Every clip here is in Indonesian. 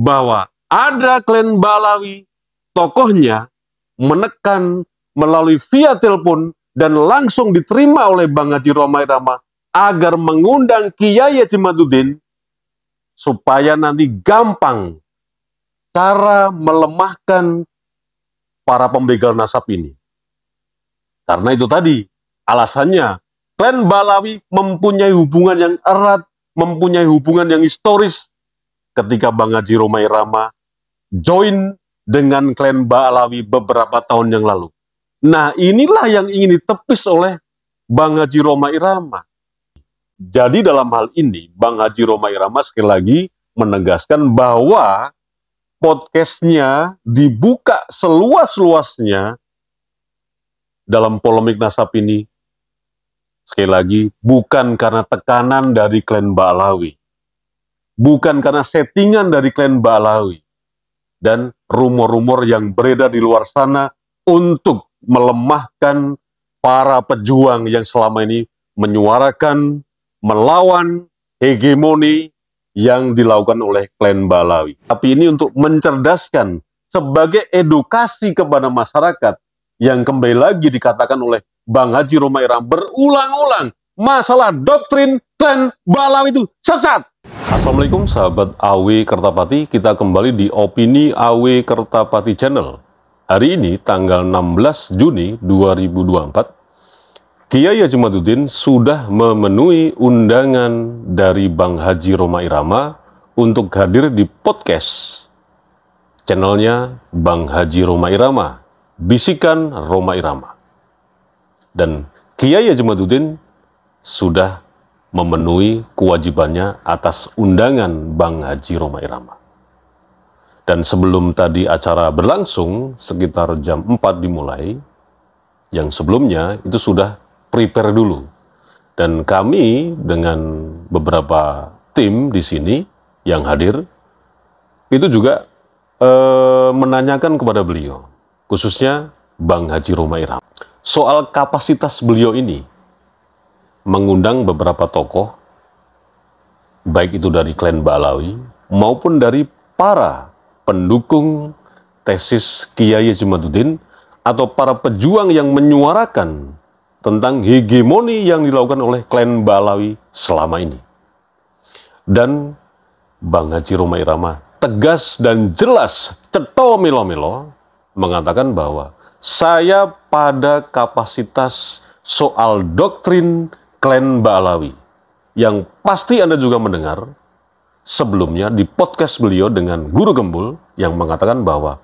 bahwa ada klan Balawi, tokohnya menekan melalui via telepon dan langsung diterima oleh Bang Haji Rhoma Irama agar mengundang Kiai Haji Madudin supaya nanti gampang cara melemahkan para pembegal nasab ini. Karena itu tadi alasannya, klan Balawi mempunyai hubungan yang erat, mempunyai hubungan yang historis ketika Bang Haji Rhoma Irama join dengan klan Balawi beberapa tahun yang lalu. Nah, inilah yang ingin ditepis oleh Bang Haji Rhoma Irama. Jadi dalam hal ini, Bang Haji Rhoma Irama sekali lagi menegaskan bahwa podcastnya dibuka seluas-luasnya dalam polemik nasab ini. Sekali lagi, bukan karena tekanan dari klan Balawi, bukan karena settingan dari klan Balawi, dan rumor-rumor yang beredar di luar sana untuk melemahkan para pejuang yang selama ini menyuarakan, melawan hegemoni yang dilakukan oleh klan Balawi. Tapi ini untuk mencerdaskan sebagai edukasi kepada masyarakat yang kembali lagi dikatakan oleh Bang Haji Rhoma Irama berulang-ulang, masalah doktrin klan Balawi itu sesat. Assalamualaikum sahabat AW Kertapati, kita kembali di Opini AW Kertapati Channel. Hari ini tanggal 16 Juni 2024, Kiai Haji Madudin sudah memenuhi undangan dari Bang Haji Rhoma Irama untuk hadir di podcast channelnya Bang Haji Rhoma Irama, Bisikan Rhoma Irama. Dan Kiai Haji Madudin sudah memenuhi kewajibannya atas undangan Bang Haji Rhoma Irama. Dan sebelum tadi acara berlangsung, sekitar jam 4 dimulai, yang sebelumnya itu sudah prepare dulu. Dan kami dengan beberapa tim di sini yang hadir, itu juga menanyakan kepada beliau, khususnya Bang Haji Rhoma Irama, soal kapasitas beliau ini mengundang beberapa tokoh, baik itu dari klan Balawi maupun dari para pendukung tesis Kiai Haji Madudin atau para pejuang yang menyuarakan tentang hegemoni yang dilakukan oleh klan Balawi selama ini. Dan Bang Haji Rhoma Irama tegas dan jelas, cetha melo-melo, mengatakan bahwa saya pada kapasitas soal doktrin klan Balawi, yang pasti Anda juga mendengar sebelumnya di podcast beliau dengan Guru Gembul, yang mengatakan bahwa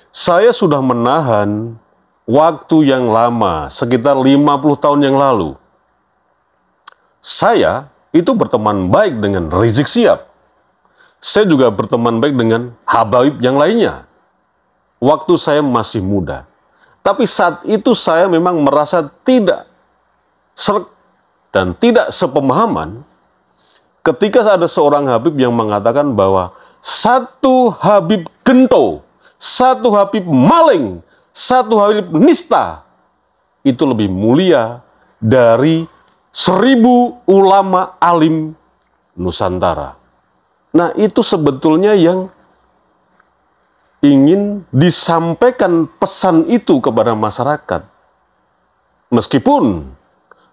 saya sudah menahan waktu yang lama, sekitar 50 tahun yang lalu. Saya itu berteman baik dengan Rizik Syihab. Saya juga berteman baik dengan Habaib yang lainnya. Waktu saya masih muda. Tapi saat itu saya memang merasa tidak serg dan tidak sepemahaman ketika ada seorang Habib yang mengatakan bahwa satu Habib gento, satu Habib maling, satu Habib nista itu lebih mulia dari 1000 ulama alim Nusantara. Nah, itu sebetulnya yang ingin disampaikan pesan itu kepada masyarakat. Meskipun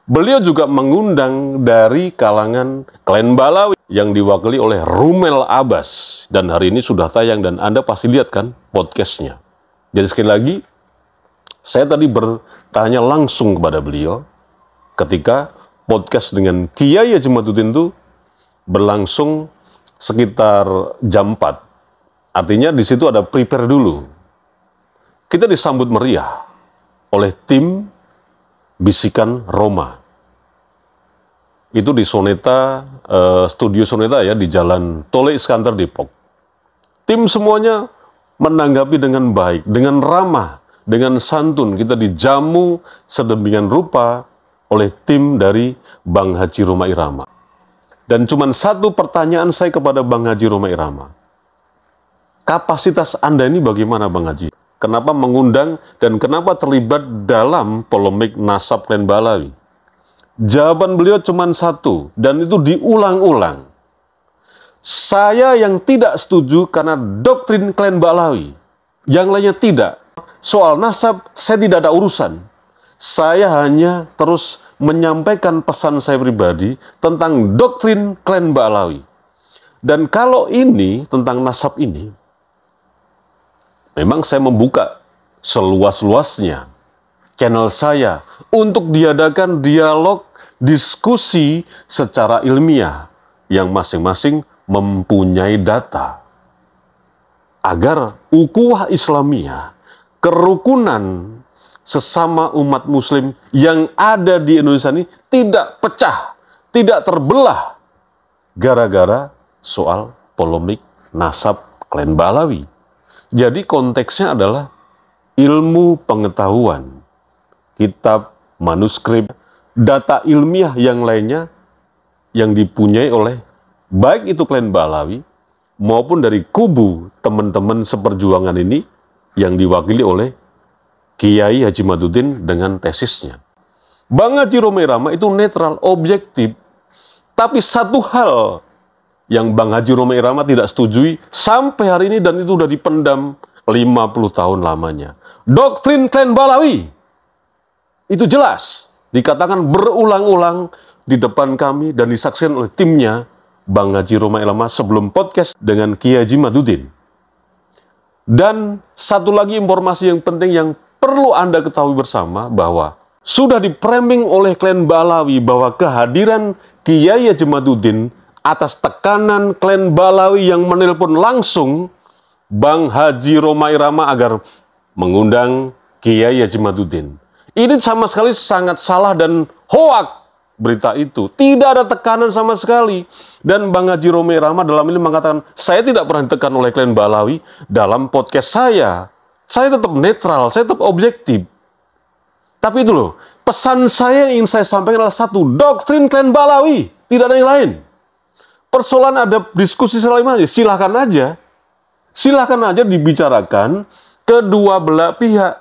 beliau juga mengundang dari kalangan klan Balawi yang diwakili oleh Rumel Abbas. Dan hari ini sudah tayang dan Anda pasti lihat kan podcastnya. Jadi sekali lagi, saya tadi bertanya langsung kepada beliau ketika podcast dengan Kiai Haji Madudin itu berlangsung sekitar jam 4. Artinya di situ ada prepare dulu. Kita disambut meriah oleh tim Bisikan Rhoma. Itu di Soneta, studio Soneta ya, di Jalan Tole Iskandar Depok. Tim semuanya menanggapi dengan baik, dengan ramah, dengan santun. Kita dijamu sedemikian rupa oleh tim dari Bang Haji Rhoma Irama. Dan cuma satu pertanyaan saya kepada Bang Haji Rhoma Irama. Kapasitas Anda ini bagaimana, Bang Haji? Kenapa mengundang dan kenapa terlibat dalam polemik nasab klan Balawi? Jawaban beliau cuma satu, dan itu diulang-ulang. Saya yang tidak setuju karena doktrin klan Ba'alawi. Yang lainnya tidak. Soal nasab, saya tidak ada urusan. Saya hanya terus menyampaikan pesan saya pribadi tentang doktrin klan Ba'alawi. Dan kalau ini, tentang nasab ini, memang saya membuka seluas-luasnya channel saya untuk diadakan dialog, diskusi secara ilmiah yang masing-masing mempunyai data agar ukhuwah Islamiyah, kerukunan sesama umat muslim yang ada di Indonesia ini tidak pecah, tidak terbelah gara-gara soal polemik nasab klan Ba'alawi. Jadi konteksnya adalah ilmu pengetahuan, kitab, manuskrip, data ilmiah yang lainnya yang dipunyai oleh baik itu klan Ba'alawi maupun dari kubu teman-teman seperjuangan ini yang diwakili oleh Kiai Haji Madudin dengan tesisnya. Bang Haji Romai Rama itu netral, objektif. Tapi satu hal yang Bang Haji Romai Rama tidak setujui sampai hari ini, dan itu sudah dipendam 50 tahun lamanya. Doktrin klan Ba'alawi. Itu jelas. Dikatakan berulang-ulang di depan kami dan disaksikan oleh timnya Bang Haji Romai Rama sebelum podcast dengan Kiai Haji Madudin. Dan satu lagi informasi yang penting yang perlu Anda ketahui bersama, bahwa sudah dipraming oleh klan Ba'alawi bahwa kehadiran Kiai Haji Madudin atas tekanan klan Ba'alawi yang menelpon langsung Bang Haji Romai Rama agar mengundang Kiai Haji Madudin. Ini sama sekali sangat salah dan hoak berita itu. Tidak ada tekanan sama sekali. Dan Bang Haji Romai Rama dalam ini mengatakan, saya tidak pernah ditekan oleh klan Ba'alawi dalam podcast saya. Saya tetap netral, saya tetap objektif. Tapi itu loh, pesan saya yang ingin saya sampaikan adalah satu, doktrin klan Ba'alawi, tidak ada yang lain. Persoalan ada diskusi selain silahkan aja. Silahkan aja dibicarakan kedua belah pihak,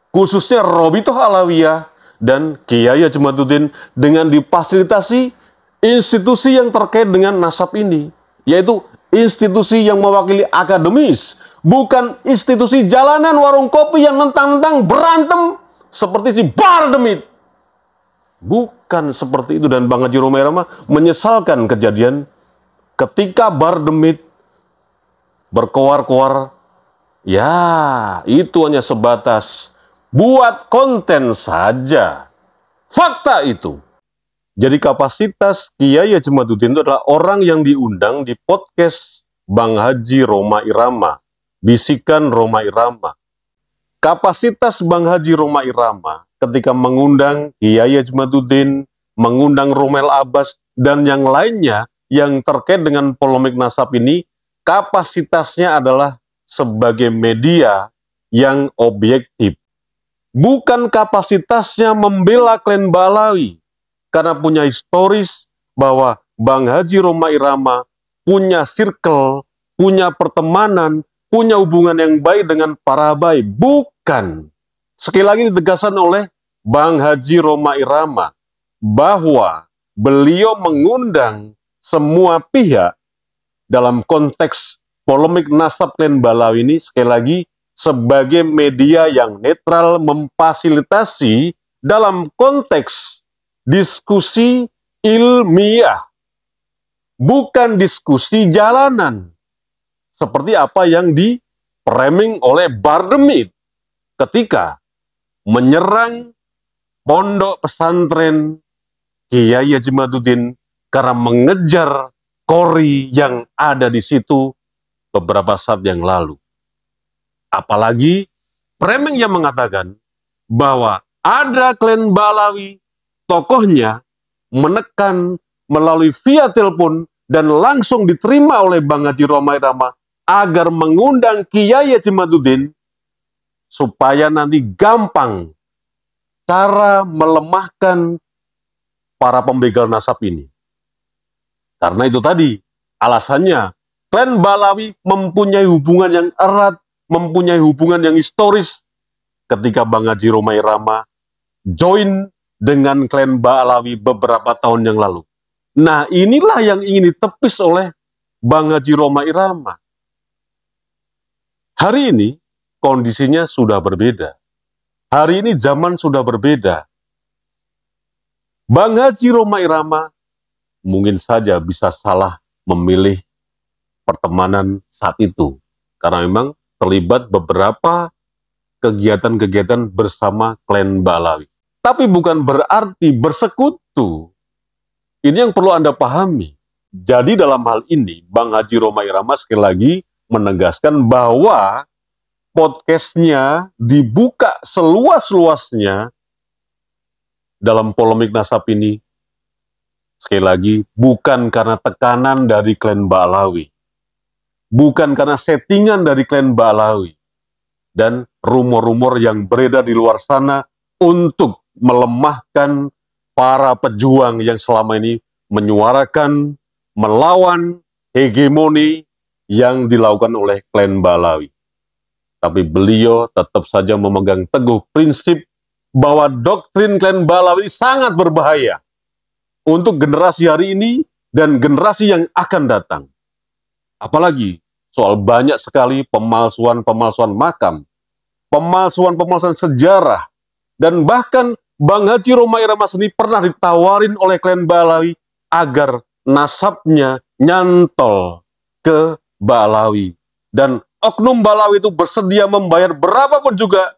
khususnya Robitoh Alawiyah dan Kiai Haji Madudin dengan difasilitasi institusi yang terkait dengan nasab ini, yaitu institusi yang mewakili akademis, bukan institusi jalanan warung kopi yang nentang-nentang berantem seperti si Bardemit. Bukan seperti itu. Dan Bang Haji Romai Rama menyesalkan kejadian ketika Bardemit berkoar-koar, ya itu hanya sebatas buat konten saja. Fakta itu. Jadi kapasitas Kiai Haji Madudin itu adalah orang yang diundang di podcast Bang Haji Romai Rama, Bisikan Romai Rama. Kapasitas Bang Haji Romai Rama ketika mengundang Kiai Haji Madudin, mengundang Romel Abbas, dan yang lainnya yang terkait dengan polemik nasab ini, kapasitasnya adalah sebagai media yang objektif. Bukan kapasitasnya membela klan Ba'alawi, karena punya historis bahwa Bang Haji Romai Rama punya circle, punya pertemanan, punya hubungan yang baik dengan para habaib. Bukan. Sekali lagi ditegaskan oleh Bang Haji Romai Rama bahwa beliau mengundang semua pihak dalam konteks polemik nasab klan Ba'alawi ini, sekali lagi sebagai media yang netral, memfasilitasi dalam konteks diskusi ilmiah, bukan diskusi jalanan seperti apa yang di-framing oleh Bardemit ketika menyerang pondok pesantren Kiai Haji Madudin karena mengejar kori yang ada di situ beberapa saat yang lalu. Apalagi framing yang mengatakan bahwa ada klan Ba'alawi, tokohnya menekan melalui via telepon dan langsung diterima oleh Bang Haji Romai Rama agar mengundang Kiai Haji Madudin supaya nanti gampang cara melemahkan para pembegal nasab ini. Karena itu tadi alasannya, klan Ba'alawi mempunyai hubungan yang erat, mempunyai hubungan yang historis ketika Bang Haji Romai Rama join dengan klan Ba'alawi beberapa tahun yang lalu. Nah, inilah yang ingin ditepis oleh Bang Haji Rhoma Irama. Hari ini kondisinya sudah berbeda. Hari ini zaman sudah berbeda. Bang Haji Rhoma Irama mungkin saja bisa salah memilih pertemanan saat itu. Karena memang terlibat beberapa kegiatan-kegiatan bersama klan Balawi. Tapi bukan berarti bersekutu. Ini yang perlu Anda pahami. Jadi dalam hal ini, Bang Haji Rhoma Irama sekali lagi menegaskan bahwa podcastnya dibuka seluas-luasnya dalam polemik nasab ini. Sekali lagi, bukan karena tekanan dari klan Balawi. Bukan karena settingan dari klan Balawi. Dan rumor-rumor yang beredar di luar sana untuk melemahkan para pejuang yang selama ini menyuarakan, melawan hegemoni yang dilakukan oleh klan Balawi. Tapi beliau tetap saja memegang teguh prinsip bahwa doktrin klan Balawi sangat berbahaya untuk generasi hari ini dan generasi yang akan datang. Apalagi soal banyak sekali pemalsuan-pemalsuan makam, pemalsuan-pemalsuan sejarah, dan bahkan Bang Haji Rhoma Irama sendiri pernah ditawarin oleh klan Balawi agar nasabnya nyantol ke Balawi. Dan oknum Balawi itu bersedia membayar berapapun juga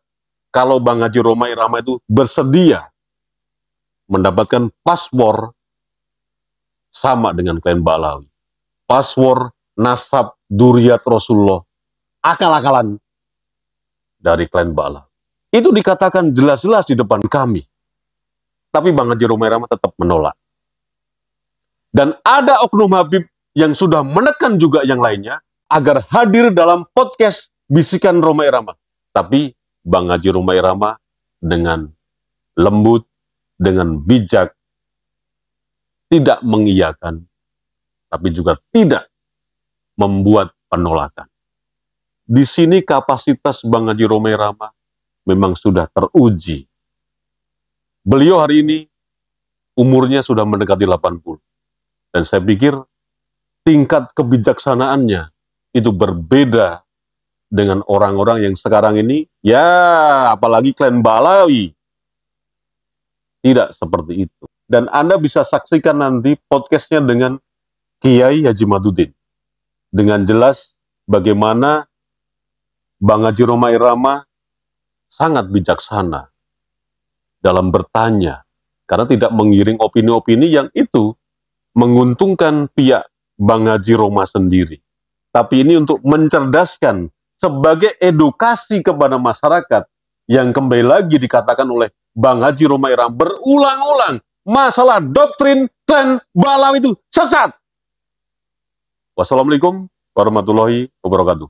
kalau Bang Haji Rhoma Irama itu bersedia mendapatkan paspor sama dengan klan Balawi. Paspor nasab Duriyat Rasulullah, akal-akalan dari klan Balawi. Itu dikatakan jelas-jelas di depan kami. Tapi Bang Haji Rhoma Irama tetap menolak. Dan ada oknum Habib yang sudah menekan juga yang lainnya agar hadir dalam podcast Bisikan Rhoma Irama. Tapi Bang Haji Rhoma Irama dengan lembut, dengan bijak, tidak mengiyakan, tapi juga tidak membuat penolakan. Di sini kapasitas Bang Haji Rhoma Irama memang sudah teruji. Beliau hari ini umurnya sudah mendekati 80. Dan saya pikir tingkat kebijaksanaannya itu berbeda dengan orang-orang yang sekarang ini, ya apalagi klan Balawi. Tidak seperti itu. Dan Anda bisa saksikan nanti podcastnya dengan Kiai Haji Madudin. Dengan jelas bagaimana Bang Haji Rhoma Irama sangat bijaksana dalam bertanya, karena tidak mengiring opini-opini yang itu menguntungkan pihak Bang Haji Rhoma sendiri. Tapi ini untuk mencerdaskan sebagai edukasi kepada masyarakat yang kembali lagi dikatakan oleh Bang Haji Rhoma Irama berulang-ulang, masalah doktrin klan Balawi itu sesat. Wassalamualaikum warahmatullahi wabarakatuh.